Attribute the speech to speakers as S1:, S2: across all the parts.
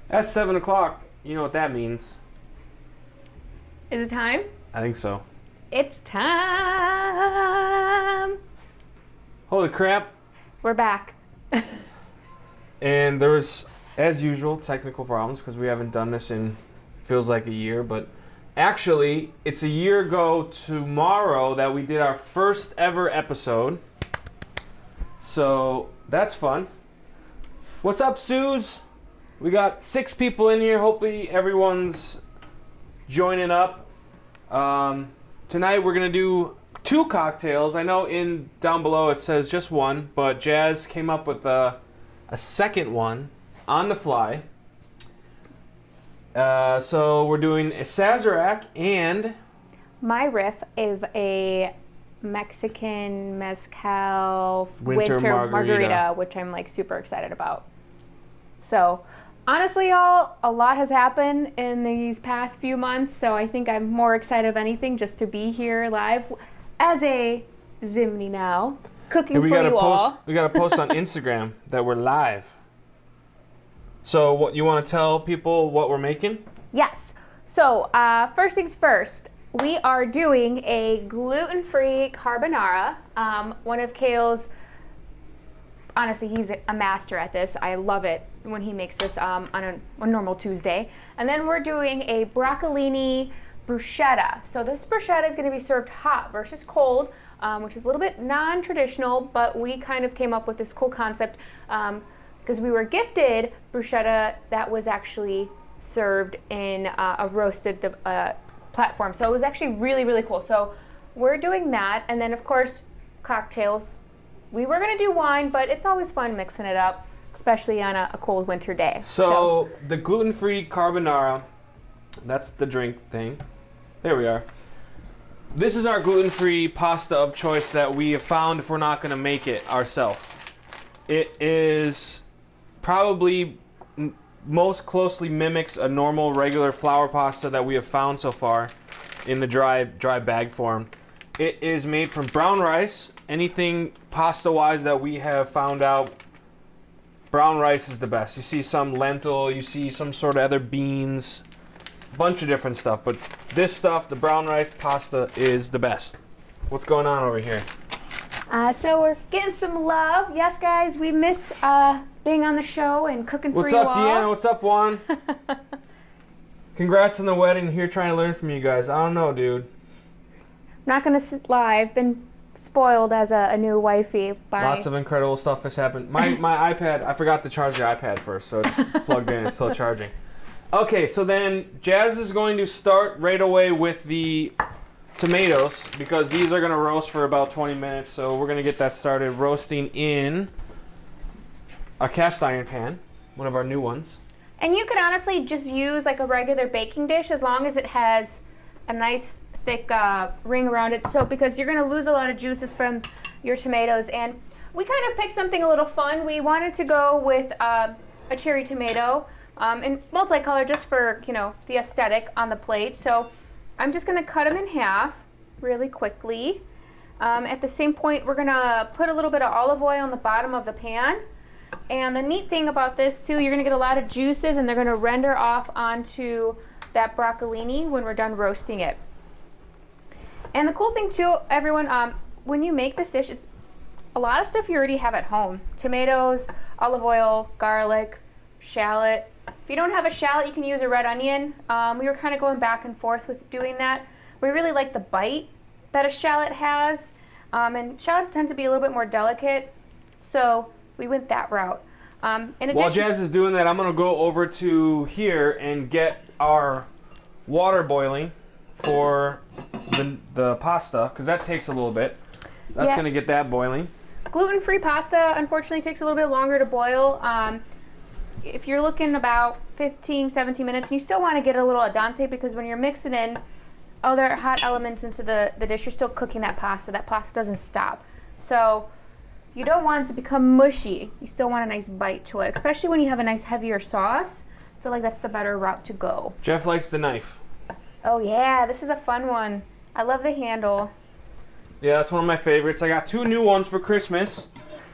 S1: That's 7 o'clock. You know what that means.
S2: Is it time?
S1: I think so.
S2: It's time.
S1: Holy crap.
S2: We're back.
S1: And there was, as usual, technical problems because we haven't done this in feels like a year, but actually it's a year ago tomorrow that we did our first ever episode. So that's fun. What's up, Suze? We got 6 people in here. Hopefully everyone's joining up. Tonight we're gonna do 2 cocktails. I know down below it says just one, but Jazz came up with a second one on the fly. So we're doing a Sazerac and
S2: My riff is a Mexican mezcal
S1: Winter margarita,
S2: which I'm like super excited about. So honestly, y'all, a lot has happened in these past few months, so I think I'm more excited of anything just to be here live as a Zimney now, cooking for you all.
S1: We got to post on Instagram that we're live. So what you want to tell people what we're making?
S2: Yes. So first things first, we are doing a gluten-free carbonara. One of Kale's, honestly, he's a master at this. I love it when he makes this on a normal Tuesday. And then we're doing a broccolini bruschetta. So this bruschetta is going to be served hot versus cold, which is a little bit non-traditional, but we kind of came up with this cool concept because we were gifted bruschetta that was actually served in a roasted platform. So it was actually really, really cool. So we're doing that. And then, of course, cocktails. We were going to do wine, but it's always fun mixing it up, especially on a cold winter day.
S1: So the gluten-free carbonara, that's the drink thing. There we are. This is our gluten-free pasta of choice that we have found if we're not going to make it ourselves. It is probably most closely mimics a normal regular flour pasta that we have found so far in the dry bag form. It is made from brown rice. Anything pasta-wise that we have found out, brown rice is the best. You see some lentil, you see some sort of other beans, bunch of different stuff, but this stuff, the brown rice pasta, is the best. What's going on over here?
S2: So we're getting some love. Yes, guys, we miss being on the show and cooking for you all.
S1: What's up, Deanna? What's up, Juan? Congrats on the wedding. Here trying to learn from you guys. I don't know, dude.
S2: I'm not going to lie. I've been spoiled as a new wifey.
S1: Lots of incredible stuff has happened. My iPad, I forgot to charge the iPad first, so it's plugged in. It's still charging. Okay, so then Jazz is going to start right away with the tomatoes because these are going to roast for about 20 minutes. So we're going to get that started roasting in a cast iron pan, one of our new ones.
S2: And you could honestly just use like a regular baking dish as long as it has a nice thick ring around it. So because you're going to lose a lot of juices from your tomatoes. And we kind of picked something a little fun. We wanted to go with a cherry tomato in multicolor just for, the aesthetic on the plate. So I'm just going to cut them in half really quickly. At the same point, we're going to put a little bit of olive oil on the bottom of the pan. And the neat thing about this too, you're going to get a lot of juices and they're going to render off onto that broccolini when we're done roasting it. And the cool thing too, everyone, when you make this dish, it's a lot of stuff you already have at home. Tomatoes, olive oil, garlic, shallot. If you don't have a shallot, you can use a red onion. We were kind of going back and forth with doing that. We really like the bite that a shallot has. And shallots tend to be a little bit more delicate. So we went that route.
S1: While Jazz is doing that, I'm going to go over to here and get our water boiling for the pasta, because that takes a little bit. That's going to get that boiling.
S2: Gluten-free pasta, unfortunately, takes a little bit longer to boil. If you're looking about 15, 17 minutes, and you still want to get a little al dente, because when you're mixing in other hot elements into the dish, you're still cooking that pasta. That pasta doesn't stop. So you don't want it to become mushy. You still want a nice bite to it, especially when you have a nice heavier sauce. I feel like that's the better route to go.
S1: Jeff likes the knife.
S2: Oh yeah, this is a fun one. I love the handle.
S1: Yeah, that's one of my favorites. I got 2 new ones for Christmas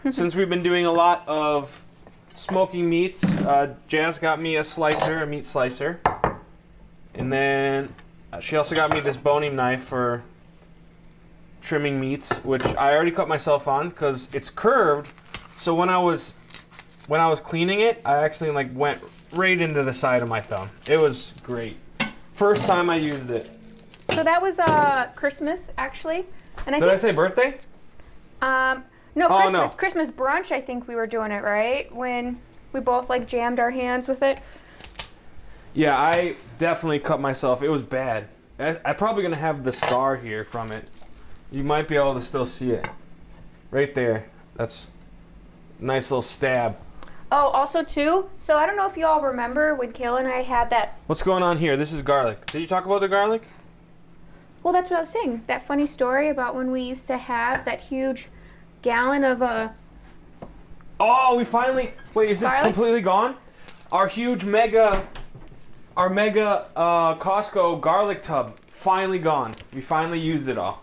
S1: since we've been doing a lot of smoking meats. Jazz got me a meat slicer. And then she also got me this boning knife for trimming meats, which I already cut myself on because it's curved. So when I was cleaning it, I actually like went right into the side of my thumb. It was great. First time I used it.
S2: So that was Christmas actually, and
S1: Did I say birthday?
S2: No,
S1: Oh,
S2: Christmas,
S1: no.
S2: Christmas brunch. I think we were doing it right when we both like jammed our hands with it.
S1: Yeah, I definitely cut myself. It was bad. I'm probably gonna have the scar here from it. You might be able to still see it. Right there. That's a nice little stab.
S2: Oh, also too, so I don't know if you all remember when Kayla and I had that.
S1: What's going on here? This is garlic. Did you talk about the garlic?
S2: Well, that's what I was saying. That funny story about when we used to have that huge gallon of
S1: Oh, we finally... Wait, is it
S2: garlic?
S1: completely gone? Our huge mega Costco garlic tub, finally gone. We finally used it all.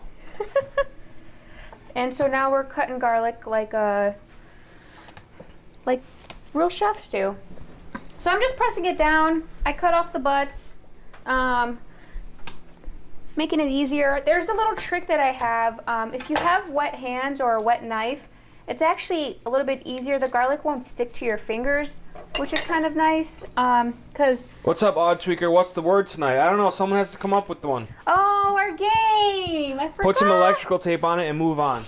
S2: And so now we're cutting garlic like real chefs do. So I'm just pressing it down. I cut off the butts, making it easier. There's a little trick that I have. If you have wet hands or a wet knife, it's actually a little bit easier. The garlic won't stick to your fingers, which is kind of nice. Cause
S1: What's up, Odd Tweaker? What's the word tonight? I don't know. Someone has to come up with one.
S2: oh, our game! I forgot.
S1: Put some electrical tape on it and move on.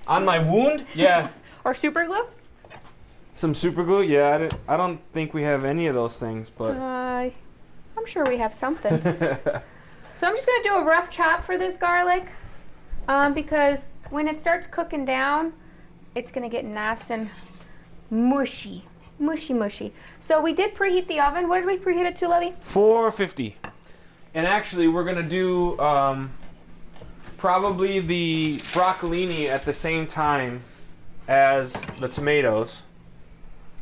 S1: On my wound? Yeah.
S2: Or super glue.
S1: Some super glue? Yeah, I don't think we have any of those things, but...
S2: I'm sure we have something. So I'm just gonna do a rough chop for this garlic, because when it starts cooking down, it's gonna get nice and mushy. Mushy. So we did preheat the oven. What did we preheat it to, Lovey?
S1: 450. And actually, we're gonna do probably the broccolini at the same time as the tomatoes.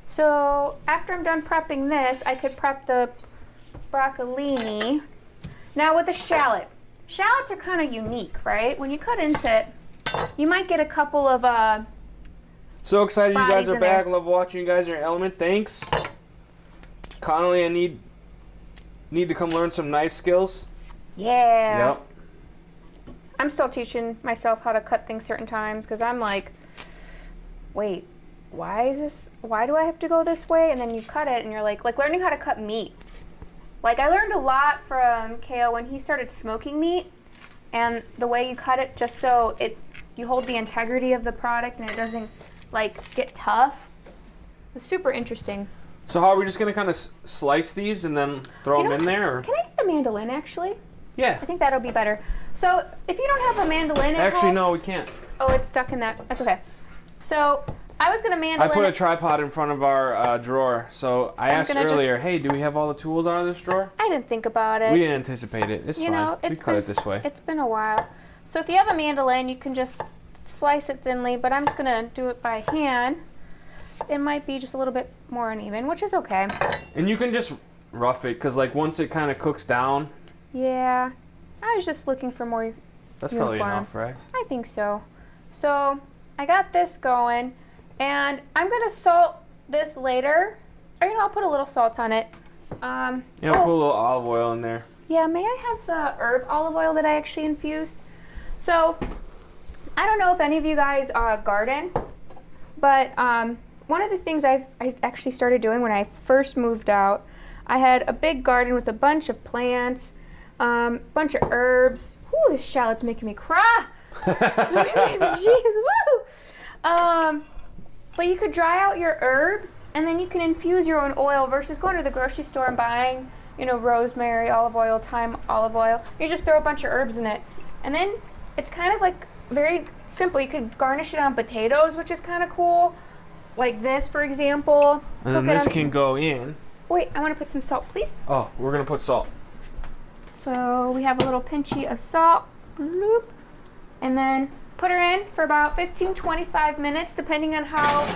S2: So after I'm done prepping this, I could prep the broccolini. Now with the shallot. Shallots are kind of unique, right? When you cut into it, you might get a couple of
S1: So excited you guys
S2: bodies
S1: are
S2: in
S1: back.
S2: there.
S1: Love watching you guys in your element. Thanks. Connolly, I need to come learn some knife skills.
S2: Yeah.
S1: Yep.
S2: I'm still teaching myself how to cut things certain times because I'm like, wait, why do I have to go this way? And then you cut it and you're like learning how to cut meat. Like I learned a lot from Kale when he started smoking meat and the way you cut it just so you hold the integrity of the product and it doesn't like get tough. It's super interesting.
S1: So how are we just gonna kind of slice these and then throw them in there? Or?
S2: Can I get the mandolin actually?
S1: Yeah.
S2: I think that'll be better. So if you don't have a mandolin at
S1: Actually,
S2: home,
S1: no, we can't.
S2: oh, it's stuck in that. That's okay. So I was gonna mandolin.
S1: I put a
S2: it.
S1: tripod in front of our drawer. So I asked
S2: gonna
S1: earlier, hey, do we have all the tools out of this drawer?
S2: I didn't think about it.
S1: We didn't anticipate it. It's
S2: You
S1: fine.
S2: know,
S1: We
S2: it's
S1: cut
S2: been-
S1: it this way.
S2: It's been a while. So if you have a mandolin, you can just slice it thinly, but I'm just gonna do it by hand. It might be just a little bit more uneven, which is okay.
S1: And you can just rough it, because like once it kind of cooks down,
S2: Yeah, I was just looking for more.
S1: that's probably
S2: Uniform.
S1: enough, right?
S2: I think so. So I got this going, and I'm gonna salt this later. Or I'll put a little salt on it.
S1: You know, put a little olive oil in there.
S2: Yeah, may I have the herb olive oil that I actually infused? So, I don't know if any of you guys garden, but one of the things I actually started doing when I first moved out, I had a big garden with a bunch of plants, bunch of herbs. Whew, this shallot's making me cry. Sweet baby Jesus, woo! But you could dry out your herbs, and then you can infuse your own oil versus going to the grocery store and buying, rosemary, olive oil, thyme, olive oil. You just throw a bunch of herbs in it. And then it's kind of like very simple. You could garnish it on potatoes, which is kind of cool. Like this, for example.
S1: And then this can go in.
S2: Wait, I want to put some salt, please.
S1: Oh, we're going to put salt.
S2: So we have a little pinchy of salt. Bloop. And then put her in for about 15-25 minutes, depending on how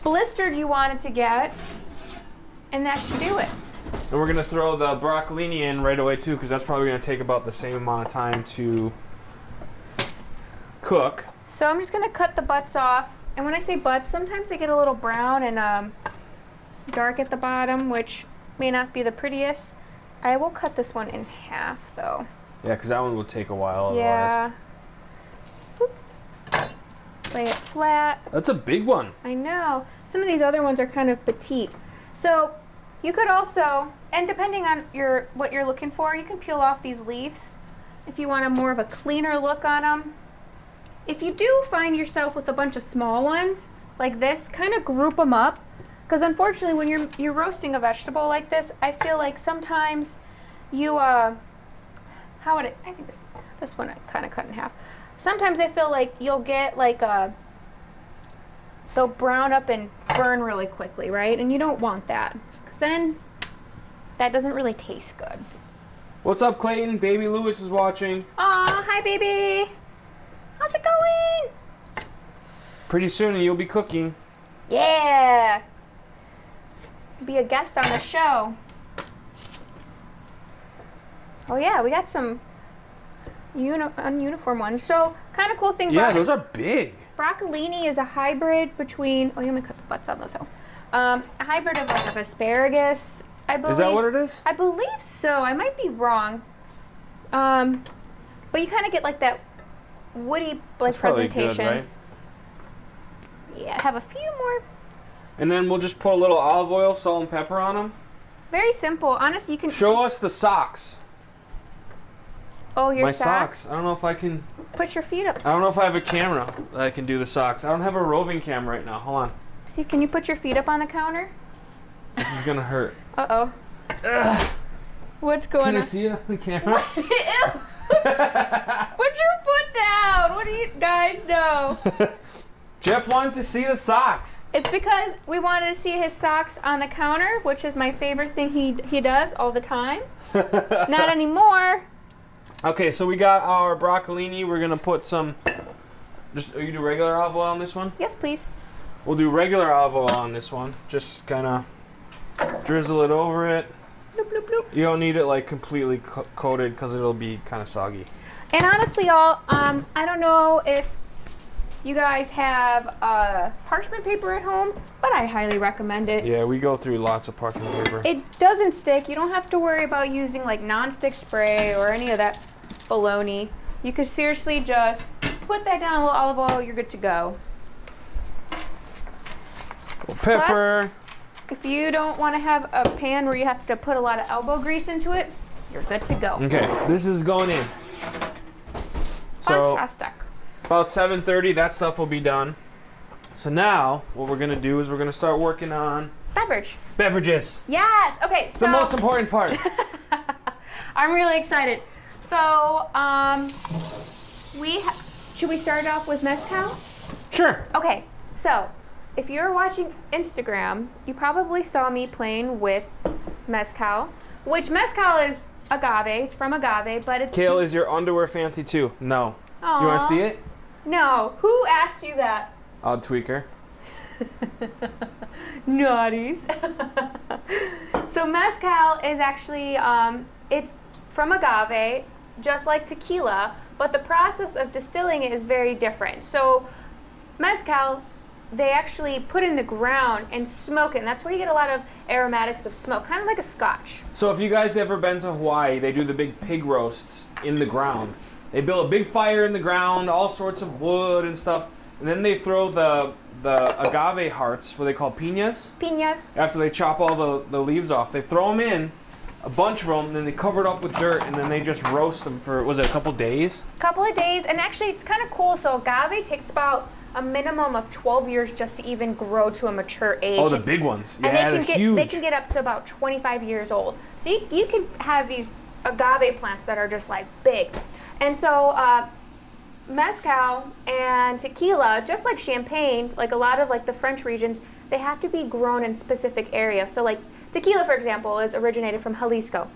S2: blistered you want it to get. And that should do it.
S1: And we're going to throw the broccolini in right away, too, because that's probably going to take about the same amount of time to cook.
S2: So I'm just going to cut the butts off, And when I say butts, sometimes they get a little brown and dark at the bottom, which may not be the prettiest. I will cut this one in half, though.
S1: Yeah, because that one will take a while otherwise.
S2: Yeah. Whoop. Lay it flat.
S1: That's a big one.
S2: I know. Some of these other ones are kind of petite. So you could also, and depending on what you're looking for, you can peel off these leaves if you want a more of a cleaner look on them. If you do find yourself with a bunch of small ones like this, kind of group them up. Because unfortunately, when you're roasting a vegetable like this, I feel like sometimes you, I think this one I kind of cut in half. Sometimes I feel like you'll get like they'll brown up and burn really quickly, right? And you don't want that, because then that doesn't really taste good.
S1: What's up, Clayton? Baby Lewis is watching.
S2: Aw, hi, baby. How's it going?
S1: Pretty soon you'll be cooking.
S2: Yeah. Be a guest on the show. Oh yeah, we got some uniform ones. So kind of cool thing.
S1: Yeah, those are big.
S2: Broccolini is a hybrid between. Oh, let me cut the butts on those. A hybrid of like of asparagus. I believe.
S1: Is that what it is?
S2: I believe so. I might be wrong. But you kind of get like that woody like presentation.
S1: Good, right?
S2: Yeah, have a few more.
S1: And then we'll just put a little olive oil, salt, and pepper on them.
S2: Very simple. Honestly, you can
S1: show us the socks.
S2: Oh, your
S1: My
S2: socks?
S1: I don't know if I can.
S2: Put your feet up.
S1: I don't know if I have a camera that I can do the socks. I don't have a roving camera right now. Hold on.
S2: See, can you put your feet up on the counter?
S1: This is gonna hurt.
S2: Uh-oh. What's going on?
S1: Can you see it on the camera?
S2: Ew. Put your foot down. What do you guys know?
S1: Jeff wanted to see the socks.
S2: It's because we wanted to see his socks on the counter, which is my favorite thing he does all the time. Not anymore.
S1: Okay, so we got our broccolini. We're gonna put some. You do regular olive oil on this one?
S2: Yes, please.
S1: We'll do regular olive oil on this one. Just kind of drizzle it over it.
S2: Bloop, bloop, bloop.
S1: You don't need it like completely coated because it'll be kind of soggy.
S2: And honestly, y'all, I don't know if you guys have parchment paper at home, but I highly recommend it.
S1: Yeah, we go through lots of parchment paper.
S2: It doesn't stick. You don't have to worry about using like non-stick spray or any of that baloney. You could seriously just put that down, a little olive oil, you're good to go.
S1: Little pepper.
S2: Plus, if you don't want to have a pan where you have to put a lot of elbow grease into it, you're good to go.
S1: Okay, this is going in. So
S2: fantastic.
S1: about 7:30, that stuff will be done. So now, what we're gonna do is we're gonna start working on beverages.
S2: Yes. Okay.
S1: It's the most important part.
S2: I'm really excited. So, should we start off with mezcal?
S1: Sure.
S2: Okay. So, if you're watching Instagram, you probably saw me playing with mezcal, which mezcal is agave. It's from agave, but it's.
S1: Kale, is your underwear fancy too? No.
S2: Aww.
S1: You want to see it?
S2: No. Who asked you that?
S1: Odd tweaker.
S2: Naughties. So mezcal is actually, it's from agave, just like tequila, but the process of distilling it is very different. So mezcal, they actually put in the ground and smoke it, and that's where you get a lot of aromatics of smoke, kind of like a scotch.
S1: So if you guys ever been to Hawaii, they do the big pig roasts in the ground. They build a big fire in the ground, all sorts of wood and stuff, and then they throw the agave hearts, what they call piñas.
S2: Piñas.
S1: After they chop all the leaves off, they throw them in, a bunch of them, and then they cover it up with dirt, and then they just roast them for, was it a couple days?
S2: Couple of days, and actually it's kind of cool. So agave takes about a minimum of 12 years just to even grow to a mature age.
S1: Oh, the big ones.
S2: And
S1: Yeah, they're huge.
S2: They can get up to about 25 years old. So you can have these agave plants that are just like big. And so mezcal and tequila, just like champagne, like a lot of like the French regions, they have to be grown in specific areas. So like tequila, for example, is originated from Jalisco.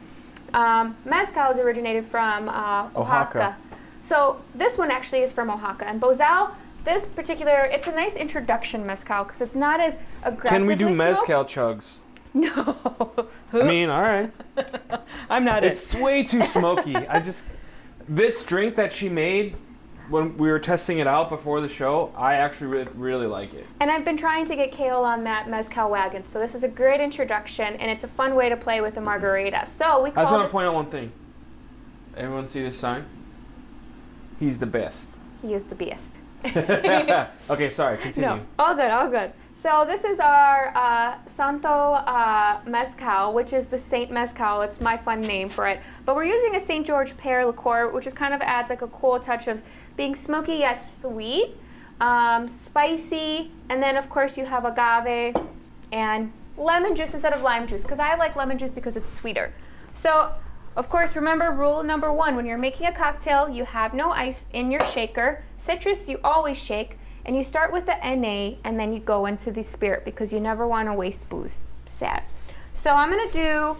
S2: Mezcal is originated from Oaxaca. So this one actually is from Oaxaca. And Bozal, this particular, it's a nice introduction mezcal because it's not as aggressive.
S1: Can we do mezcal chugs?
S2: No.
S1: I mean, all right.
S2: I'm not
S1: It's way too smoky. This drink that she made, when we were testing it out before the show, I actually really like it.
S2: And I've been trying to get Kale on that mezcal wagon, so this is a great introduction, and it's a fun way to play with a margarita. So we
S1: I just
S2: call
S1: want to point out one thing. Everyone see this sign? He's the best.
S2: He is the best.
S1: Okay, sorry, continue.
S2: No, all good, all good. So this is our Santo Mezcal, which is the Saint Mezcal. It's my fun name for it. But we're using a St. George pear liqueur, which is kind of adds like a cool touch of being smoky yet sweet, spicy, and then of course you have agave and lemon juice instead of lime juice, because I like lemon juice because it's sweeter. So, of course, remember rule number 1, when you're making a cocktail, you have no ice in your shaker. Citrus, you always shake. And you start with the NA, and then you go into the spirit, because you never want to waste booze. Sad. So I'm going to do,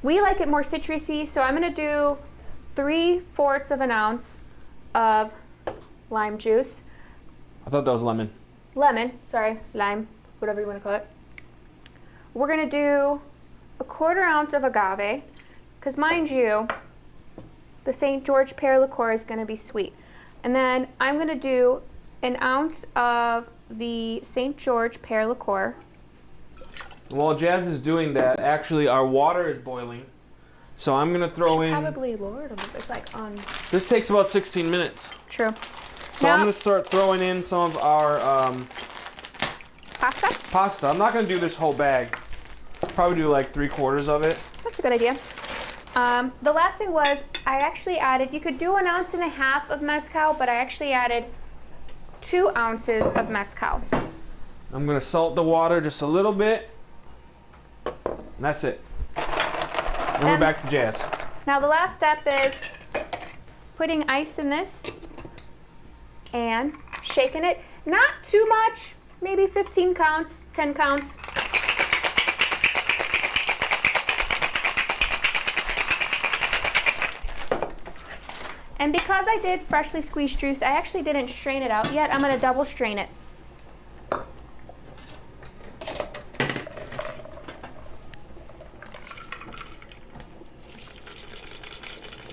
S2: we like it more citrusy, so I'm going to do 3/4 of an ounce of lime juice.
S1: I thought that was lemon.
S2: Lime, whatever you want to call it. We're going to do 1/4 ounce of agave, because mind you, the St. George pear liqueur is going to be sweet. And then I'm going to do 1 ounce of the St. George pear liqueur.
S1: While Jazz is doing that, actually our water is boiling. So I'm going to throw in...
S2: Probably lower it a little bit. It's like on...
S1: This takes about 16 minutes.
S2: True.
S1: So
S2: now,
S1: I'm going to start throwing in some of our pasta. I'm not going to do this whole bag. Probably do like 3/4 of it.
S2: That's a good idea. The last thing was, I actually added, you could do 1.5 ounces of mezcal, but I actually added 2 ounces of mezcal.
S1: I'm going to salt the water just a little bit. And that's it. And we're back to Jazz.
S2: Now the last step is putting ice in this and shaking it. Not too much, maybe 15 counts, 10 counts. And because I did freshly squeezed juice, I actually didn't strain it out yet. I'm going to double strain it.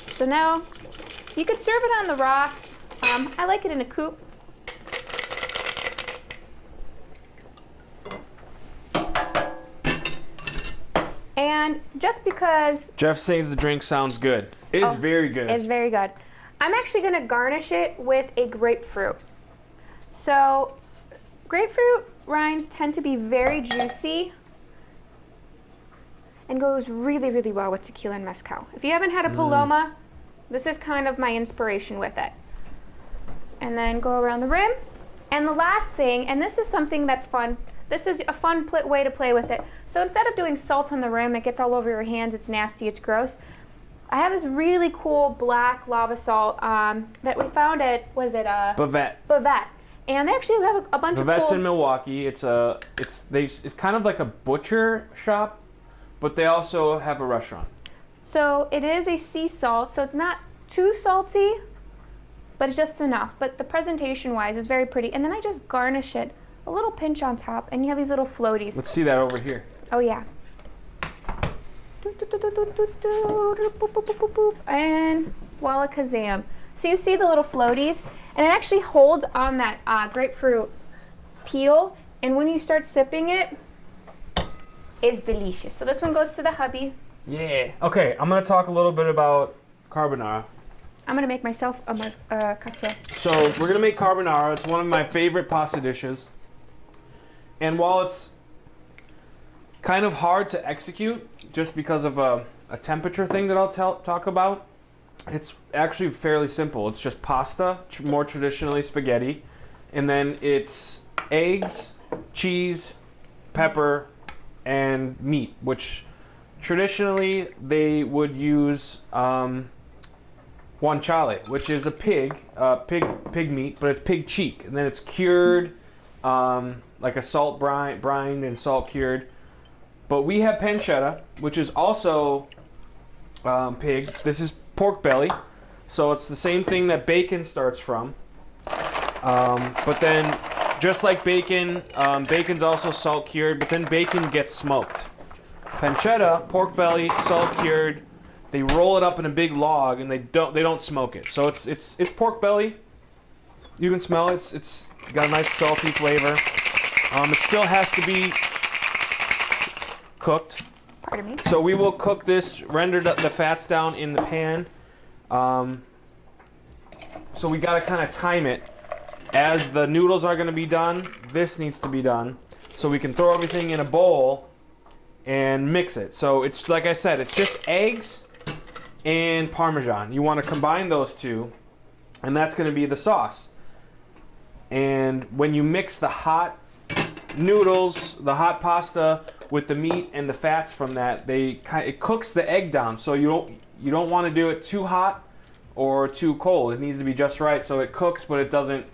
S2: So now, you could serve it on the rocks. I like it in a coupe. And just because...
S1: Jeff says the drink sounds good. It is very good.
S2: It's very good. I'm actually going to garnish it with a grapefruit. So, grapefruit rinds tend to be very juicy and goes really, really well with tequila and mezcal. If you haven't had a Paloma, this is kind of my inspiration with it. And then go around the rim. And the last thing, and this is something that's fun, this is a fun way to play with it. So instead of doing salt on the rim, it gets all over your hands, it's nasty, it's gross. I have this really cool black lava salt that we found at, what is it? Bavette. And they actually have a bunch of cool...
S1: Bavette's in Milwaukee. It's kind of like a butcher shop, but they also have a restaurant.
S2: So it is a sea salt, so it's not too salty, but it's just enough. But the presentation-wise is very pretty. And then I just garnish it, a little pinch on top, and you have these little floaties.
S1: Let's see that over here.
S2: Oh yeah. And voila kazam. So you see the little floaties, and it actually holds on that grapefruit peel, and when you start sipping it, it's delicious. So this one goes to the hubby.
S1: Yeah. Okay, I'm going to talk a little bit about carbonara.
S2: I'm going to make myself a cocktail.
S1: So we're going to make carbonara. It's one of my favorite pasta dishes. And while it's kind of hard to execute just because of a temperature thing that I'll talk about, it's actually fairly simple. It's just pasta, more traditionally spaghetti, and then it's eggs, cheese, pepper, and meat, which traditionally they would use guanciale, which is a pig meat, but it's pig cheek, and then it's cured like a salt brined and salt cured. But we have pancetta, which is also pig. This is pork belly, so it's the same thing that bacon starts from. But then, just like bacon, bacon's also salt cured, but then bacon gets smoked. Pancetta, pork belly, salt cured. they roll it up in a big log and they don't smoke it. So it's pork belly. You can smell it. It's got a nice salty flavor. It still has to be cooked.
S2: Pardon me.
S1: So we will cook this, render the fats down in the pan. So we gotta kind of time it. As the noodles are gonna be done, this needs to be done. So we can throw everything in a bowl and mix it. So it's, like I said, it's just eggs and Parmesan. You wanna combine those two, and that's gonna be the sauce. And when you mix the hot noodles, the hot pasta with the meat and the fats from that, it cooks the egg down. So you don't want to do it too hot or too cold. It needs to be just right so it cooks, but it doesn't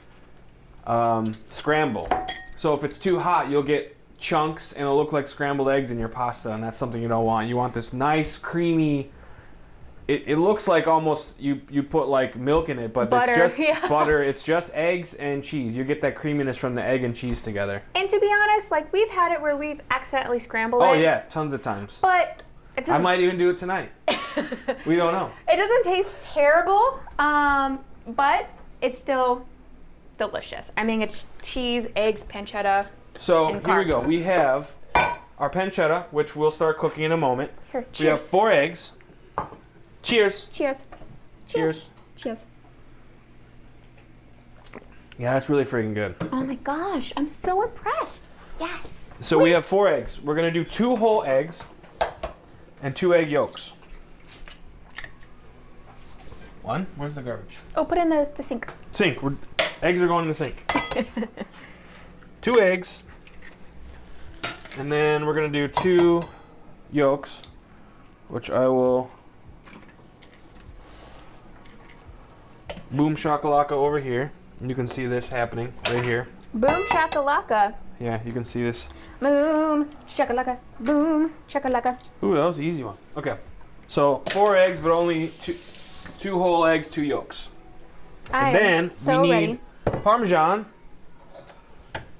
S1: scramble. So if it's too hot, you'll get chunks and it'll look like scrambled eggs in your pasta, and that's something you don't want. You want this nice creamy. It looks like almost you put like milk in it, but
S2: butter,
S1: it's just butter. It's just eggs and cheese. You get that creaminess from the egg and cheese together.
S2: And to be honest, like we've had it where we've accidentally scrambled it.
S1: Oh yeah, tons of times.
S2: But it doesn't.
S1: I might even do it tonight. We don't know.
S2: It doesn't taste terrible, but it's still delicious. I mean, it's cheese, eggs, pancetta.
S1: So
S2: and
S1: here we
S2: carbs.
S1: go. We have our pancetta, which we'll start cooking in a moment.
S2: Here,
S1: We have
S2: cheers.
S1: 4 eggs. Cheers.
S2: Cheers.
S1: Cheers.
S2: Cheers.
S1: Yeah, that's really freaking good.
S2: Oh my gosh, I'm so impressed. Yes.
S1: So we have 4 eggs. We're gonna do 2 whole eggs and 2 egg yolks. 1? Where's the garbage?
S2: Oh, put in the sink.
S1: Sink. Eggs are going in the sink. 2 eggs. And then we're gonna do 2 yolks, which I will boom shakalaka over here. And you can see this happening right here.
S2: Boom chakalaka.
S1: Yeah, you can see this.
S2: Boom shakalaka. Boom shakalaka.
S1: Ooh, that was the easy one. Okay. So 4 eggs, but only 2 whole eggs, 2 yolks. And then
S2: so
S1: we need
S2: ready.
S1: Parmesan.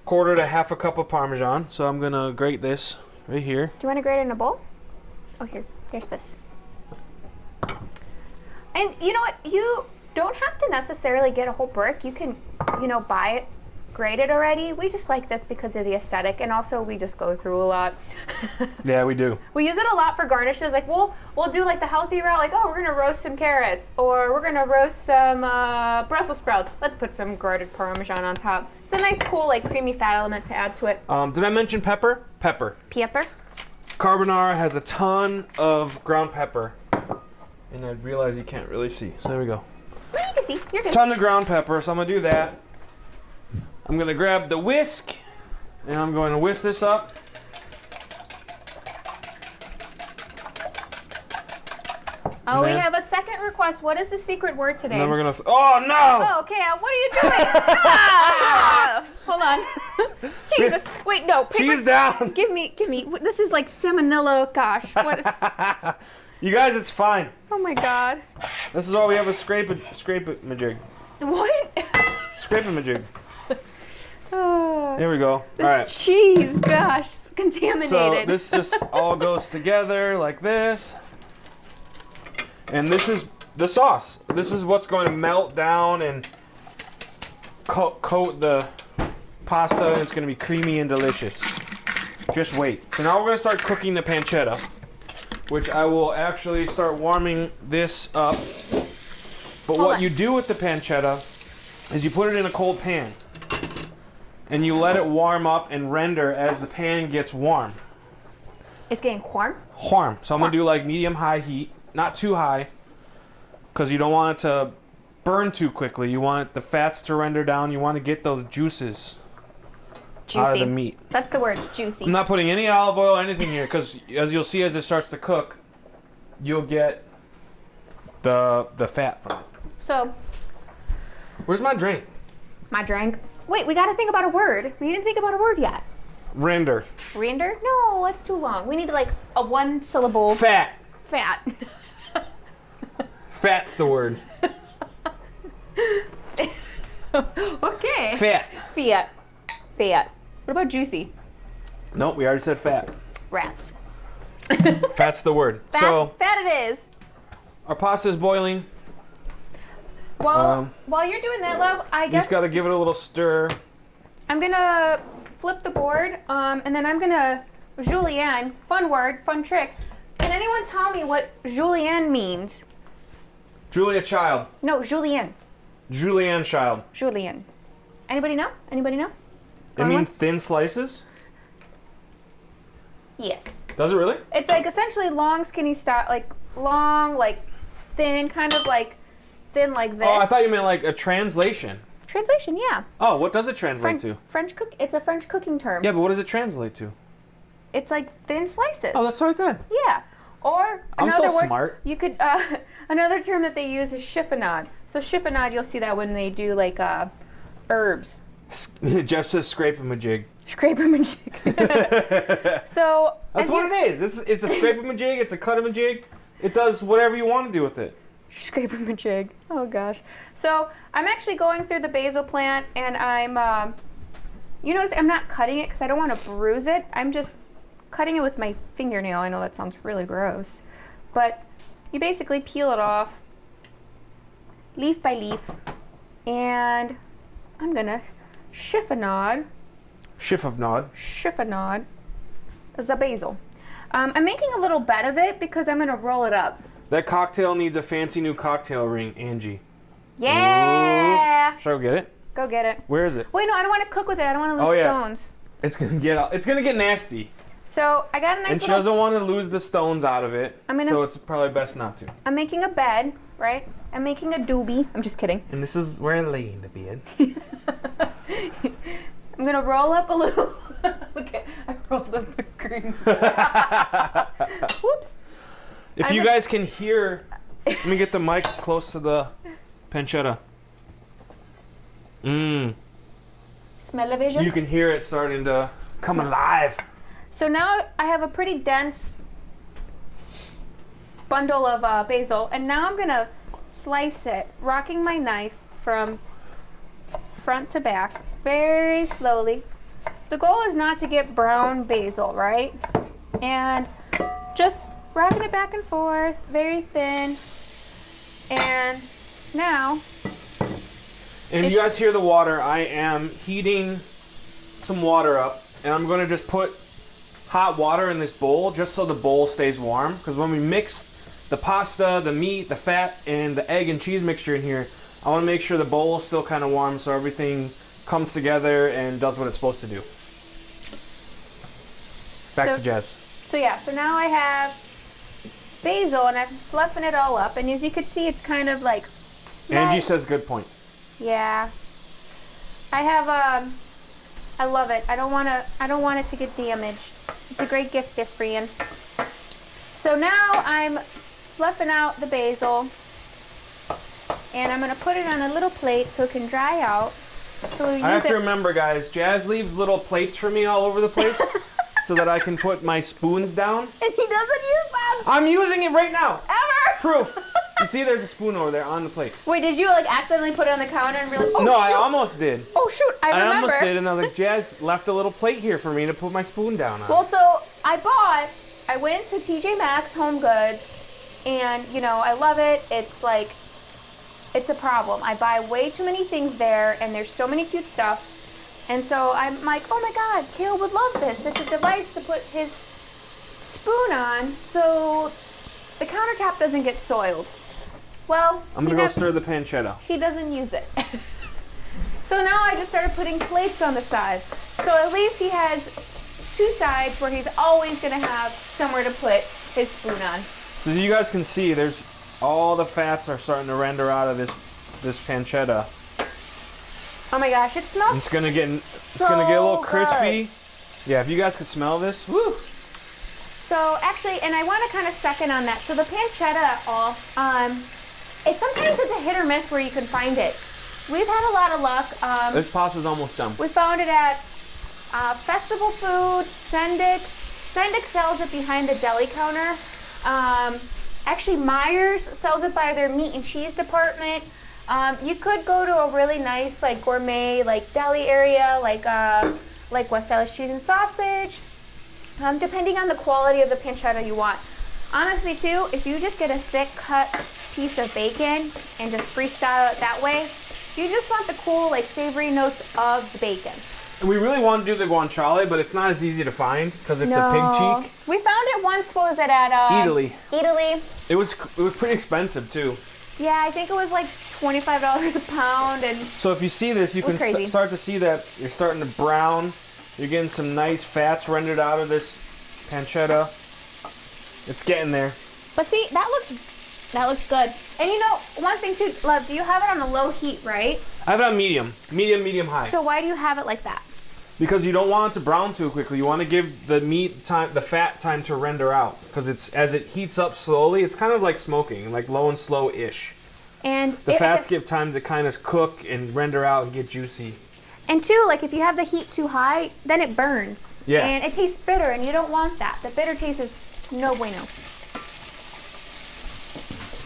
S1: 1/4 to 1/2 cup of Parmesan. So I'm gonna grate this right here.
S2: Do you want to grate it in a bowl? Oh, here. There's this. And you know what? You don't have to necessarily get a whole brick. You can, buy it grated already. We just like this because of the aesthetic, and also we just go through a lot.
S1: Yeah, we do.
S2: We use it a lot for garnishes. Like we'll do like the healthy route, like we're gonna roast some carrots, or we're gonna roast some Brussels sprouts. Let's put some grated Parmesan on top. It's a nice, cool, like creamy fat element to add to it.
S1: Did I mention pepper? Pepper.
S2: Pepper.
S1: Carbonara has a ton of ground pepper, and I realize you can't really see. So there we go.
S2: Well, you can see. You're good.
S1: Ton of ground pepper. So I'm gonna do that. I'm gonna grab the whisk, and I'm going to whisk this up.
S2: Oh, we
S1: then-
S2: have a second request. What is the secret word today?
S1: And then we're gonna. Oh no!
S2: Oh, okay. What are you doing? Ah! Hold on. Jesus. Wait, no. Paper.
S1: She's down.
S2: Give me. This is like salmonella. Gosh. What is?
S1: You guys, it's fine.
S2: Oh my God.
S1: This is all we have is scrape it majig.
S2: What?
S1: Scrape it majig.
S2: Oh,
S1: There we go.
S2: this
S1: All right.
S2: cheese. Gosh, contaminated.
S1: So this just all goes together like this. And this is the sauce. This is what's going to melt down and coat the pasta, and it's going to be creamy and delicious. Just wait. So now we're going to start cooking the pancetta, which I will actually start warming this up. But what you do with the pancetta is you put it in a cold pan, and you let it warm up and render as the pan gets warm.
S2: It's getting warm.
S1: Warm. So I'm going to do like medium-high heat. Not too high, because you don't want it to burn too quickly. You want the fats to render down. You want to get those juices out of the meat.
S2: That's the word, juicy.
S1: I'm not putting any olive oil or anything here, because as you'll see as it starts to cook, you'll get the fat from it.
S2: So,
S1: Where's my drink?
S2: my drink. Wait, we got to think about a word. We didn't think about a word yet.
S1: Render.
S2: Render? No, that's too long. We need like a one-syllable
S1: Fat.
S2: fat.
S1: Fat's the word.
S2: Okay.
S1: Fat.
S2: Fiat. What about juicy?
S1: Nope, we already said fat.
S2: Rats.
S1: Fat's the word.
S2: Fat,
S1: So
S2: fat it is.
S1: Our pasta is boiling.
S2: Well, while you're doing that, love, I
S1: You
S2: guess
S1: just gotta give it a little stir.
S2: I'm gonna flip the board, and then I'm gonna julienne. Fun word, fun trick. Can anyone tell me what julienne means?
S1: Julia Child.
S2: No, julienne.
S1: Julienne Child.
S2: Julienne. Anybody know? Anybody know?
S1: It means thin slices?
S2: Yes.
S1: Does it really?
S2: It's like essentially long, skinny style, like long, like thin, kind of like thin like this.
S1: Oh, I thought you meant like a translation.
S2: Translation, yeah.
S1: Oh, what does it translate to?
S2: French cook. It's a French cooking term.
S1: Yeah, but what does it translate to?
S2: It's like thin slices.
S1: Oh, that's what I said.
S2: Yeah. Or
S1: I'm
S2: another
S1: so
S2: word,
S1: smart.
S2: You could another term that they use is chiffonade. So chiffonade, you'll see that when they do like herbs.
S1: Jeff says scrape-a-majig.
S2: Scrape-a-majig. So
S1: that's what it is. It's a scrape-a-majig. It's a cut-a-majig. It does whatever you want to do with it.
S2: Scrape-a-majig. Oh gosh. So I'm actually going through the basil plant, and I'm you notice I'm not cutting it because I don't want to bruise it. I'm just cutting it with my fingernail. I know that sounds really gross, but you basically peel it off leaf by leaf, and I'm gonna chiffonade the basil. I'm making a little bed of it because I'm gonna roll it up.
S1: That cocktail needs a fancy new cocktail ring, Angie.
S2: Yeah.
S1: Ooh. Should I go get it?
S2: Go get it.
S1: Where is it?
S2: Wait, no, I don't want to cook with it. I don't want to lose stones.
S1: It's gonna get nasty.
S2: So I got a nice
S1: and she doesn't want to lose the stones out of it. So it's probably best not to.
S2: I'm making a bed, right? I'm making a doobie. I'm just kidding.
S1: And this is where I lay in the bed.
S2: I'm gonna roll up a little. Okay, I rolled up the cream. Whoops.
S1: If you guys can hear, let me get the mic close to the pancetta.
S2: Smell-o-vision?
S1: You can hear it starting to come alive.
S2: So now I have a pretty dense bundle of basil, and now I'm gonna slice it, rocking my knife from front to back, very slowly. The goal is not to get brown basil, right? And just rocking it back and forth, very thin. And now...
S1: And if you guys hear the water, I am heating some water up. And I'm going to just put hot water in this bowl just so the bowl stays warm. Because when we mix the pasta, the meat, the fat, and the egg and cheese mixture in here, I want to make sure the bowl is still kind of warm so everything comes together and does what it's supposed to do. Back to Jazz.
S2: So yeah, so now I have basil and I'm fluffing it all up. And as you can see, it's kind of like...
S1: Angie says good point.
S2: Yeah. I have I love it. I don't want it to get damaged. It's a great gift this friend. So now I'm fluffing out the basil, and I'm gonna put it on a little plate so it can dry out. So we'll
S1: I have to remember, guys, Jazz leaves little plates for me all over the place so that I can put my spoons down.
S2: And he doesn't use them.
S1: I'm using it right now.
S2: Ever.
S1: Proof. You see, there's a spoon over there on the plate.
S2: Wait, did you like accidentally put it on the counter and realize? Oh,
S1: no,
S2: shoot.
S1: I almost did.
S2: Oh shoot, I remember.
S1: I almost did, and I was like, Jazz left a little plate here for me to put my spoon down on.
S2: Well, so I went to TJ Maxx Home Goods, and you know, I love it. It's like, it's a problem. I buy way too many things there, and there's so many cute stuff. And so I'm like, oh my God, Kale would love this. It's a device to put his spoon on so the countertop doesn't get soiled. Well,
S1: I'm gonna go stir the pancetta.
S2: He doesn't use it. So now I just started putting plates on the sides. So at least he has two sides where he's always gonna have somewhere to put his spoon on.
S1: So you guys can see, there's all the fats are starting to render out of this pancetta.
S2: Oh my gosh, it smells.
S1: It's gonna get a little crispy. Yeah, if you guys could smell this, woo.
S2: So actually, and I want to kind of second on that. So the pancetta, sometimes it's a hit or miss where you can find it. We've had a lot of luck.
S1: This pasta's almost done.
S2: We found it at Festival Food, Sendix. Sendix sells it behind the deli counter. Actually, Myers sells it by their meat and cheese department. You could go to a really nice, like gourmet, like deli area, like West Ellis cheese and sausage. Depending on the quality of the pancetta you want. Honestly, too, if you just get a thick cut piece of bacon and just freestyle it that way, you just want the cool, like, savory notes of the bacon.
S1: We really want to do the guanciale, but it's not as easy to find because it's a pig cheek.
S2: We found it once. What was it at?
S1: Italy.
S2: Italy.
S1: It was pretty expensive too.
S2: Yeah, I think it was like $25 a pound, and
S1: so if you see this, you can start to see that you're starting to brown. You're getting some nice fats rendered out of this pancetta. It's getting there.
S2: But see, that looks good. And you know, one thing too, love, do you have it on a low heat, right?
S1: I have it on medium high.
S2: So why do you have it like that?
S1: Because you don't want it to brown too quickly. You want to give the meat time, the fat time to render out. Because as it heats up slowly, it's kind of like smoking, like low and slow-ish.
S2: And
S1: the fats give time to kind of cook and render out and get juicy.
S2: And two, like if you have the heat too high, then it burns.
S1: Yeah.
S2: And it tastes bitter, and you don't want that. The bitter taste is no bueno.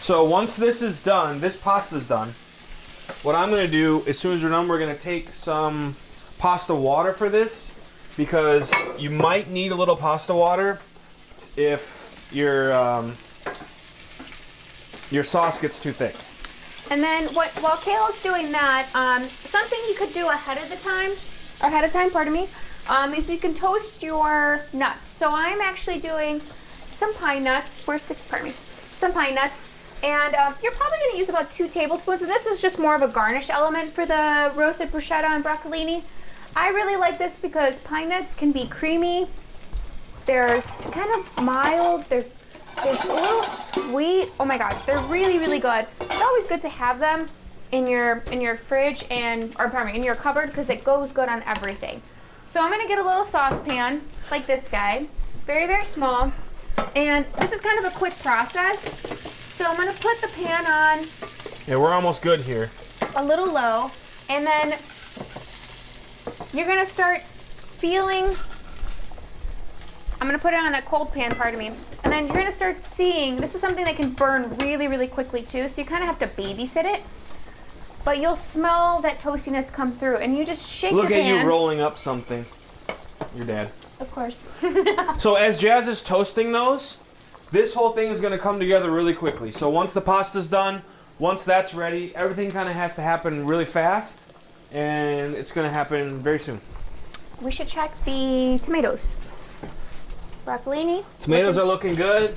S1: So once this is done, this pasta's done, what I'm going to do, as soon as we're done, we're going to take some pasta water for this, because you might need a little pasta water if your sauce gets too thick.
S2: And then while Kayla's doing that, something you could do ahead of time, pardon me, is you can toast your nuts. So I'm actually doing some pine nuts. Some pine nuts. And you're probably going to use about 2 tablespoons. And this is just more of a garnish element for the roasted bruschetta and broccolini. I really like this because pine nuts can be creamy. They're kind of mild. They're a little sweet. Oh my gosh, they're really, really good. It's always good to have them in your fridge in your cupboard because it goes good on everything. So I'm going to get a little saucepan like this guy, very, very small. And this is kind of a quick process. So I'm going to put the pan on.
S1: Yeah, we're almost good here.
S2: A little low, and then you're going to start feeling. I'm going to put it on a cold pan, pardon me. And then you're going to start seeing, this is something that can burn really, really quickly too, so you kind of have to babysit it. But you'll smell that toastiness come through, and you just shake your pan.
S1: Look at you rolling up something. Your dad.
S2: Of course.
S1: So as Jazz is toasting those, this whole thing is going to come together really quickly. So once the pasta's done, once that's ready, everything kind of has to happen really fast, and it's going to happen very soon.
S2: We should check the tomatoes. Broccolini.
S1: Tomatoes are looking good.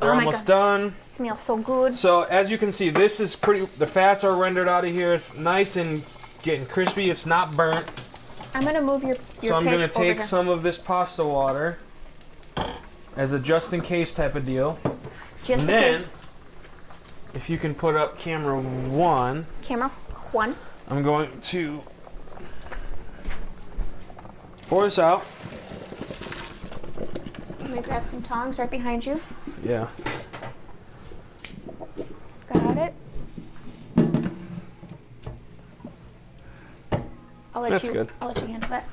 S1: They're almost done.
S2: Smells so good.
S1: So as you can see, this is pretty, the fats are rendered out of here. It's nice and getting crispy. It's not burnt.
S2: I'm going to move your
S1: So I'm going to take some of this pasta water as a just in case type of deal.
S2: Just
S1: and then, if you can put up camera 1.
S2: Camera 1.
S1: I'm going to pour this out.
S2: Let me grab some tongs right behind you.
S1: Yeah.
S2: Got it. I'll let you handle that.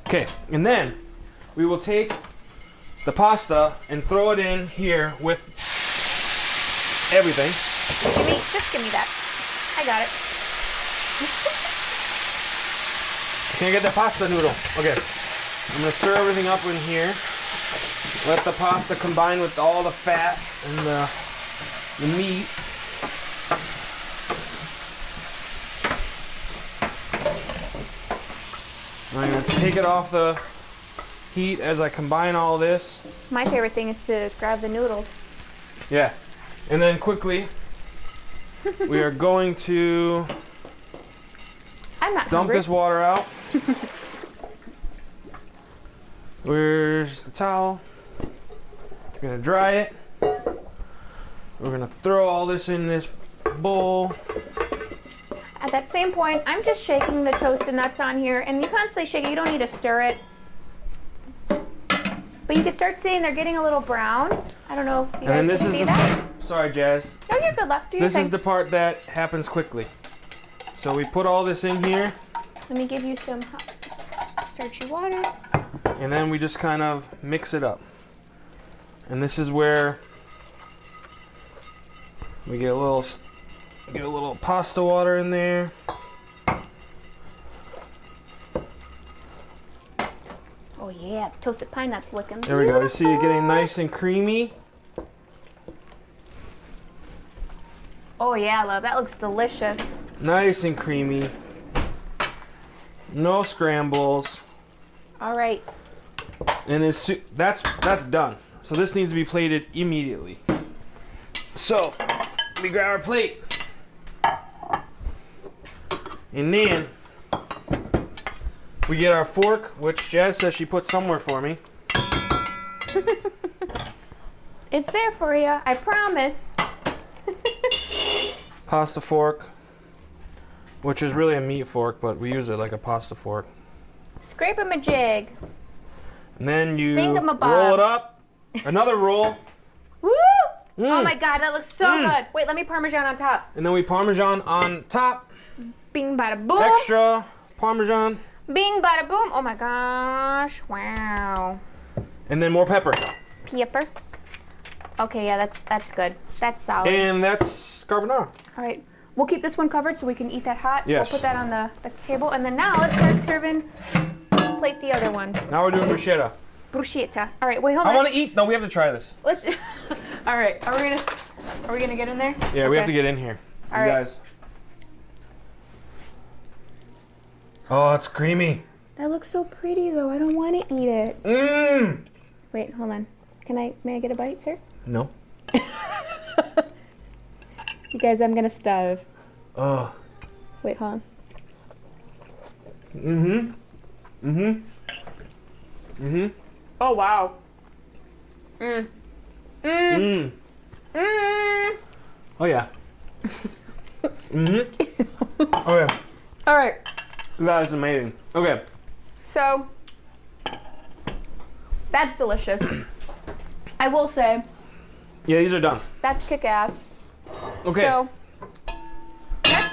S1: Okay, and then we will take the pasta and throw it in here with everything.
S2: Just give me that. I got it.
S1: Can I get the pasta noodle? Okay. I'm going to stir everything up in here. Let the pasta combine with all the fat and the meat. I'm going to take it off the heat as I combine all this.
S2: My favorite thing is to grab the noodles.
S1: Yeah. And then quickly, we are going to dump this water out. Where's the towel? We're going to dry it. We're going to throw all this in this bowl.
S2: At that same point, I'm just shaking the toasted nuts on here, and you constantly shake it. You don't need to stir it. But you can start seeing they're getting a little brown. I don't know if you guys can see that.
S1: Sorry, Jazz.
S2: No, you're good, left. Do your
S1: This
S2: thing.
S1: is the part that happens quickly. So we put all this in here.
S2: Let me give you some starchy water.
S1: And then we just kind of mix it up. And this is where we get a little pasta water in there.
S2: Oh yeah, toasted pine nuts looking.
S1: There we go. You see it getting nice and creamy.
S2: Oh yeah, love, that looks delicious.
S1: Nice and creamy. No scrambles.
S2: All right.
S1: And that's done. So this needs to be plated immediately. So we grab our plate. And then we get our fork, which Jazz says she put somewhere for me.
S2: It's there for you, I promise.
S1: Pasta fork, which is really a meat fork, but we use it like a pasta fork.
S2: Scrape-a-majig.
S1: And then you
S2: Thingamabob.
S1: roll it up. Another roll.
S2: Woo!
S1: Mm.
S2: Oh my god, that looks so good. Wait, let me Parmesan on top.
S1: And then we Parmesan on top.
S2: Bing bada boom.
S1: Extra Parmesan.
S2: Bing bada boom. Oh my gosh. Wow.
S1: And then more pepper.
S2: Pepper. Okay, yeah, that's good. That's solid.
S1: And that's carbonara.
S2: All right. We'll keep this one covered so we can eat that hot.
S1: Yes.
S2: We'll put that on the table. And then now let's start serving. Let's plate the other ones.
S1: Now we're doing bruschetta.
S2: Bruschetta. All right, wait, hold on.
S1: I want to eat. No, we have to try this.
S2: Let's. All right. Are we gonna get in there?
S1: Yeah, we have to get in here.
S2: All
S1: you
S2: right.
S1: guys. Oh, it's creamy.
S2: That looks so pretty though. I don't want to eat it.
S1: Mmm.
S2: Wait, hold on. May I get a bite, sir?
S1: No.
S2: You guys, I'm gonna starve.
S1: Oh.
S2: Wait, hold on.
S1: Mm-hmm. Mm-hmm. Mm-hmm.
S2: Oh wow. Mmm. Mmm.
S1: Mmm.
S2: Mmm.
S1: Oh yeah. Mm-hmm. Oh yeah.
S2: All right.
S1: That is amazing. Okay.
S2: So that's delicious. I will say
S1: Yeah, these are done.
S2: that's kick-ass.
S1: Okay.
S2: So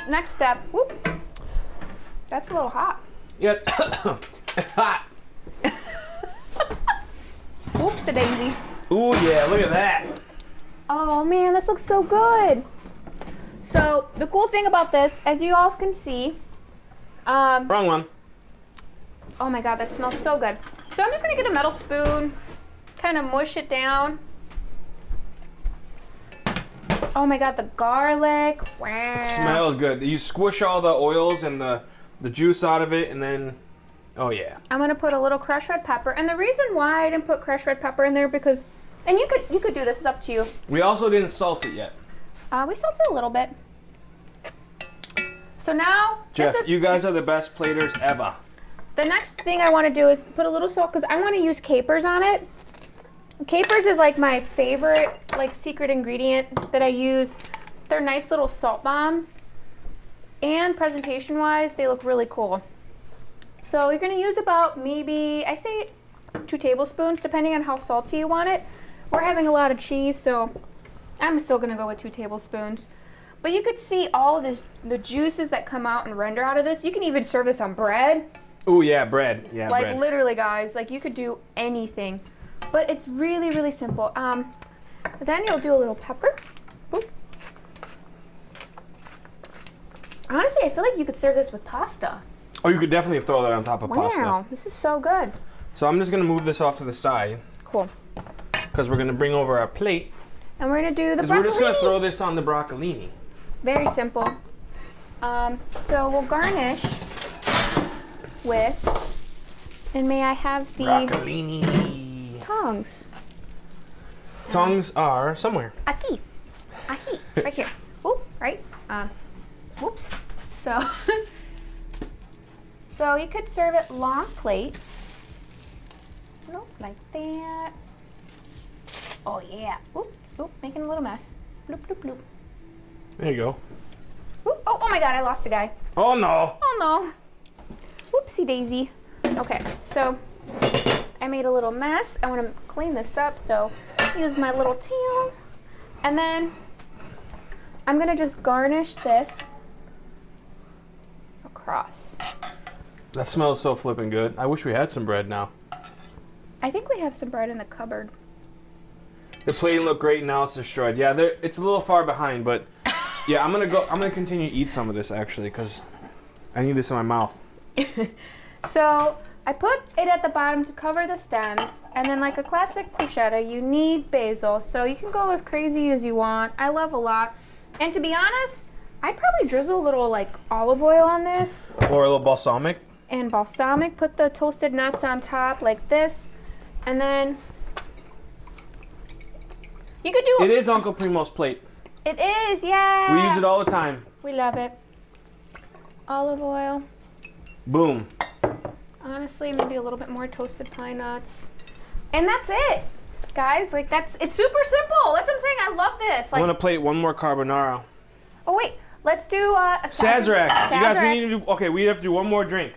S2: next step. Whoop. That's a little hot.
S1: Yeah. Hot.
S2: Whoopsie daisy.
S1: Ooh yeah, look at that.
S2: Oh man, this looks so good. So the cool thing about this, as you all can see,
S1: Wrong one.
S2: oh my god, that smells so good. So I'm just gonna get a metal spoon, kind of mush it down. Oh my god, the garlic. Wow.
S1: It smells good. You squish all the oils and the juice out of it, and then, oh yeah.
S2: I'm gonna put a little crushed red pepper, and the reason why I didn't put crushed red pepper in there because, and you could do this. It's up to you.
S1: We also didn't salt it yet.
S2: We salted a little bit. So now
S1: Jeff,
S2: this is
S1: you guys are the best platers ever.
S2: the next thing I want to do is put a little salt because I want to use capers on it. Capers is like my favorite like secret ingredient that I use. They're nice little salt bombs, and presentation wise they look really cool. So you're gonna use about maybe, I say 2 tablespoons depending on how salty you want it. We're having a lot of cheese, so I'm still gonna go with 2 tablespoons. But you could see all this, the juices that come out and render out of this. You can even serve this on bread.
S1: Ooh yeah, bread. Yeah,
S2: Like
S1: bread.
S2: literally guys, like you could do anything. But it's really, really simple. Then you'll do a little pepper. Boop. Honestly, I feel like you could serve this with pasta.
S1: Oh, you could definitely throw that on top of pasta.
S2: Wow, this is so good.
S1: So I'm just gonna move this off to the side
S2: Cool.
S1: because we're gonna bring over our plate.
S2: And we're gonna do the
S1: Because we're just gonna
S2: broccolini.
S1: throw this on the broccolini.
S2: Very simple. So we'll garnish with, and may I have the
S1: Broccolini.
S2: tongs?
S1: Tongs are somewhere.
S2: Aquí. Right here. Oop, right? Whoops. So, so you could serve it long plate. Nope, like that. Oh yeah. Oop, oop, making a little mess. Bloop, bloop, bloop.
S1: There you go.
S2: Oop, oh my god, I lost a guy.
S1: Oh no.
S2: Oh no. Whoopsie daisy. Okay, so I made a little mess. I want to clean this up, so use my little tail. And then I'm gonna just garnish this across.
S1: That smells so flippin' good. I wish we had some bread now.
S2: I think we have some bread in the cupboard.
S1: The plating looked great, now it's destroyed. Yeah, it's a little far behind, but yeah, I'm gonna continue to eat some of this actually, because I need this in my mouth.
S2: So I put it at the bottom to cover the stems, and then like a classic bruschetta, you need basil. So you can go as crazy as you want. I love a lot. And to be honest, I'd probably drizzle a little like olive oil on this.
S1: Or a little balsamic.
S2: And balsamic, put the toasted nuts on top like this. And then you could do
S1: It is Uncle Primo's plate.
S2: It is, yeah.
S1: We use it all the time.
S2: We love it. Olive oil.
S1: Boom.
S2: Honestly, maybe a little bit more toasted pine nuts. And that's it. Guys, like it's super simple. That's what I'm saying. I love this.
S1: I'm
S2: Like,
S1: gonna plate one more carbonara.
S2: oh wait, let's do a
S1: Sazerac. You guys, we
S2: Sazerac.
S1: need to do. Okay, we have to do one more drink.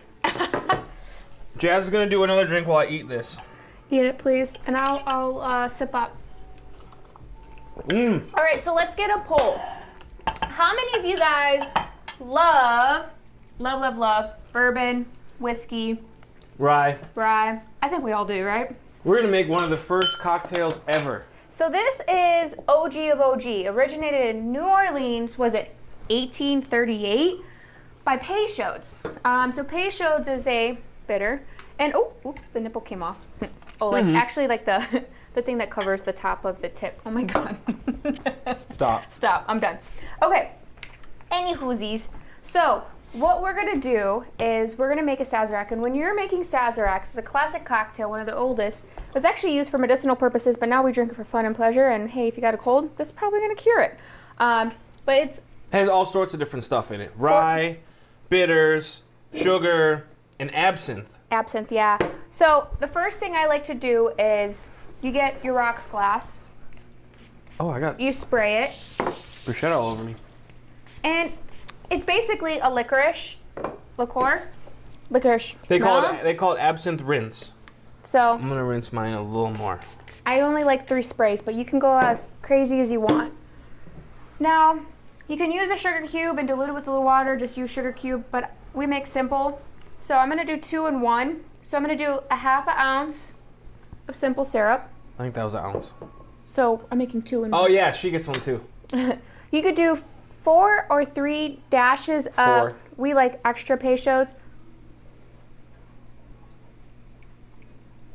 S1: Jazz is gonna do another drink while I eat this.
S2: Eat it, please, and I'll sip up.
S1: Mmm.
S2: All right, so let's get a poll. How many of you guys love bourbon, whiskey,
S1: Rye.
S2: rye? I think we all do, right?
S1: We're gonna make one of the first cocktails ever.
S2: So this is OG of OG. Originated in New Orleans, was it 1838? By Peychaud's. So Peychaud's is a bitter. And oh, oops, the nipple came off. Oh, like actually like the the thing that covers the top of the tip. Oh my God. Stop, I'm done. Okay, any whoosies. So what we're gonna do is we're gonna make a Sazerac, and when you're making Sazeracs, it's a classic cocktail, one of the oldest. It was actually used for medicinal purposes, but now we drink it for fun and pleasure, and hey, if you got a cold, that's probably gonna cure it. But it's...
S1: Has all sorts of different stuff in it. Rye, bitters, sugar, and absinthe.
S2: Absinthe, yeah. So the first thing I like to do is you get your rocks glass,
S1: Oh, I got
S2: you spray it,
S1: bruschetta all over me.
S2: and it's basically a licorice. Licorice
S1: They
S2: smell.
S1: call it absinthe rinse.
S2: So
S1: I'm gonna rinse mine a little more.
S2: I only like 3 sprays, but you can go as crazy as you want. Now, you can use a sugar cube and dilute it with a little water, just use sugar cube, but we make simple. So I'm gonna do 2 in 1. So I'm gonna do a half an ounce of simple syrup.
S1: I think that was an ounce.
S2: So I'm making 2 in 1.
S1: Oh yeah, she gets one too.
S2: You could do 4 or 3 dashes of,
S1: 4.
S2: we like extra Peychaud's.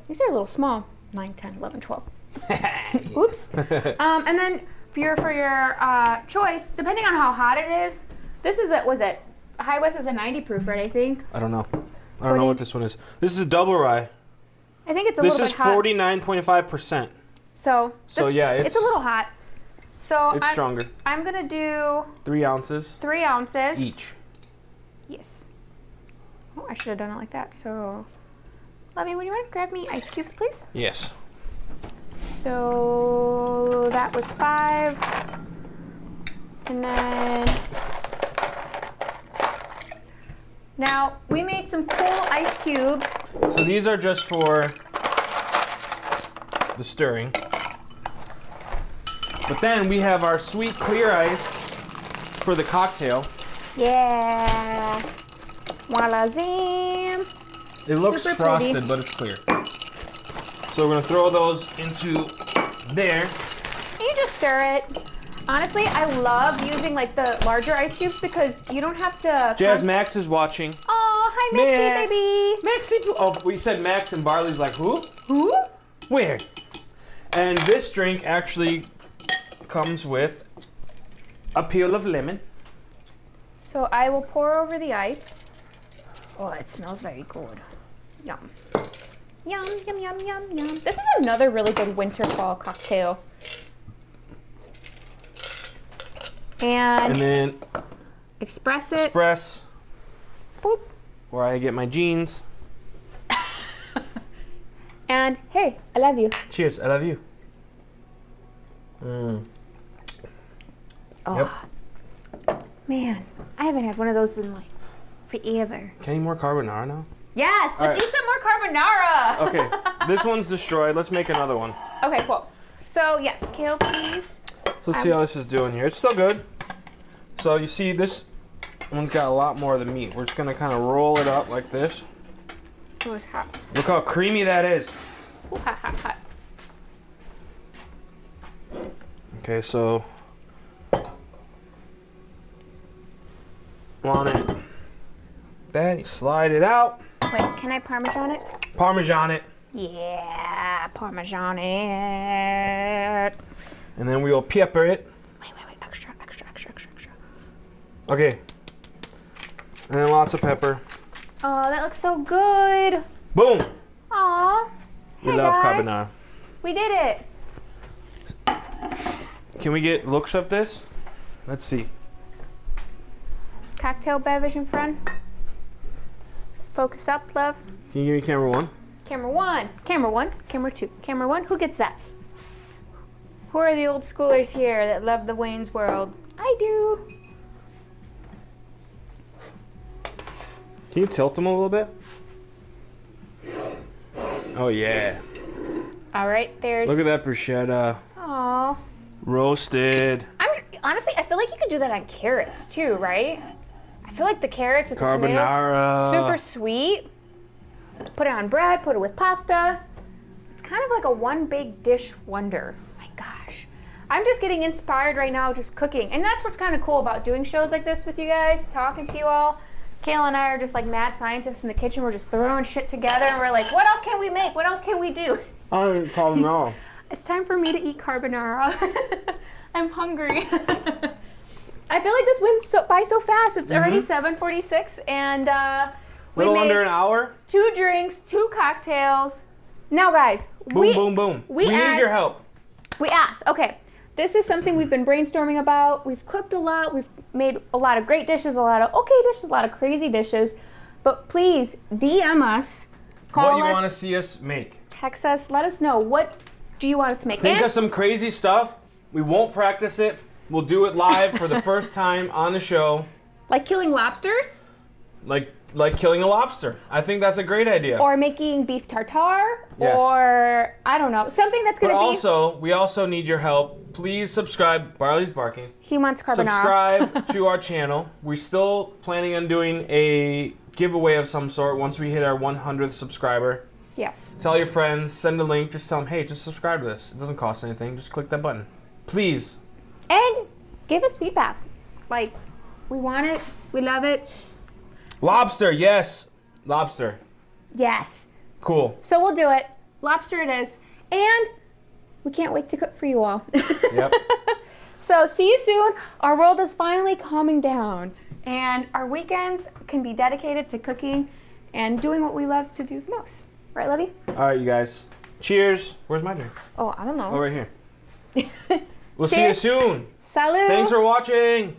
S2: These are a little small. 9, 10, 11, 12. Oops. And then for your choice, depending on how hot it is, this is was it? High West is a 90 proof, right? I think.
S1: I don't know. I don't know what this one is. This is a double rye.
S2: I think it's a
S1: This
S2: little
S1: is
S2: bit hot.
S1: 49.5%.
S2: So
S1: yeah,
S2: it's a little hot. So
S1: It's stronger.
S2: I'm gonna do
S1: 3 ounces
S2: 3 ounces
S1: each.
S2: Yes. Oh, I should have done it like that. So, Lovey, would you mind grab me ice cubes, please?
S1: Yes.
S2: So that was 5, and then now we made some cool ice cubes.
S1: So these are just for the stirring. But then we have our sweet clear ice for the cocktail.
S2: Yeah. Voila, zam.
S1: It looks
S2: Super
S1: frosted,
S2: pretty.
S1: but it's clear. So we're gonna throw those into there.
S2: You just stir it. Honestly, I love using like the larger ice cubes because you don't have to.
S1: Jazz Max is watching.
S2: Oh, hi, Maxie, baby.
S1: Maxie. Oh, we said Max, and Barley's like, who?
S2: Who?
S1: Where? And this drink actually comes with a peel of lemon.
S2: So I will pour over the ice. Oh, it smells very good. Yum. Yum, yum, yum, yum, yum. This is another really good winter fall cocktail.
S1: And
S2: And
S1: then
S2: express it.
S1: Express,
S2: Boop.
S1: where I get my jeans.
S2: And hey, I love you.
S1: Cheers, I love you. Mm.
S2: Oh,
S1: Yep.
S2: man. I haven't had one of those in like forever.
S1: Can I eat more carbonara now?
S2: Yes, let's
S1: right.
S2: eat some more carbonara.
S1: Okay, this one's destroyed. Let's make another one.
S2: Okay, cool. So yes, kale, please.
S1: So let's see how this is doing here. It's still good. So you see this one's got a lot more of the meat. We're just gonna kind of roll it up like this.
S2: It was hot.
S1: Look how creamy that is.
S2: Ooh, hot, hot, hot.
S1: Okay, so on it. That you slide it out.
S2: Wait, can I Parmesan it?
S1: Parmesan it.
S2: Yeah, Parmesan it.
S1: And then we will pepper it.
S2: Wait, extra.
S1: Okay. And then lots of pepper.
S2: Oh, that looks so good.
S1: Boom.
S2: Aw.
S1: We
S2: Hey,
S1: love
S2: guys.
S1: carbonara.
S2: We did it.
S1: Can we get looks of this? Let's see.
S2: Cocktail beverage in front. Focus up, love.
S1: Can you give me camera 1?
S2: Camera 1. Camera 1. Camera 2. Camera 1. Who gets that? Who are the old schoolers here that love the Wayne's World? I do.
S1: Can you tilt them a little bit? Oh yeah.
S2: All right, there's.
S1: Look at that bruschetta.
S2: Aw.
S1: Roasted.
S2: Honestly, I feel like you could do that on carrots too, right? I feel like the carrots with the tomato,
S1: Carbonara.
S2: super sweet. Put it on bread, put it with pasta. It's kind of like a one big dish wonder. My gosh. I'm just getting inspired right now just cooking. And that's what's kind of cool about doing shows like this with you guys, talking to you all. Kayla and I are just like mad scientists in the kitchen. We're just throwing shit together and we're like, what else can we make? What else can we do?
S1: I don't even call them now.
S2: It's time for me to eat carbonara. I'm hungry. I feel like this went by so fast. It's already 7:46 and we
S1: Little
S2: made
S1: under an hour.
S2: 2 drinks, 2 cocktails. Now guys,
S1: Boom, boom, boom. We need your help.
S2: We asked, okay, this is something we've been brainstorming about. We've cooked a lot. We've made a lot of great dishes, a lot of okay dishes, a lot of crazy dishes. But please DM us, call
S1: What you
S2: us,
S1: want to see us make?
S2: text us, let us know what do you want us to make.
S1: Think
S2: And
S1: of some crazy stuff. We won't practice it. We'll do it live for the first time on the show.
S2: like killing lobsters
S1: Like killing a lobster. I think that's a great idea.
S2: or making beef tartare
S1: Yes.
S2: or I don't know, something that's
S1: But
S2: going to be
S1: also, we also need your help. Please subscribe. Barley's barking.
S2: he wants carbonara.
S1: Subscribe to our channel. We're still planning on doing a giveaway of some sort once we hit our 100th subscriber.
S2: Yes.
S1: Tell your friends, send a link, just tell them, hey, just subscribe to this. It doesn't cost anything. Just click that button. Please.
S2: And give us feedback. Like, we want it. We love it.
S1: Lobster, yes. Lobster.
S2: Yes.
S1: Cool.
S2: So we'll do it. Lobster it is. And we can't wait to cook for you all.
S1: Yep.
S2: So see you soon. Our world is finally calming down. And our weekends can be dedicated to cooking and doing what we love to do most. Right, Lovey?
S1: All right, you guys. Cheers. Where's my drink?
S2: Oh, I don't know.
S1: Oh, right here. We'll see you
S2: Cheers.
S1: soon.
S2: Salud.
S1: Thanks for watching.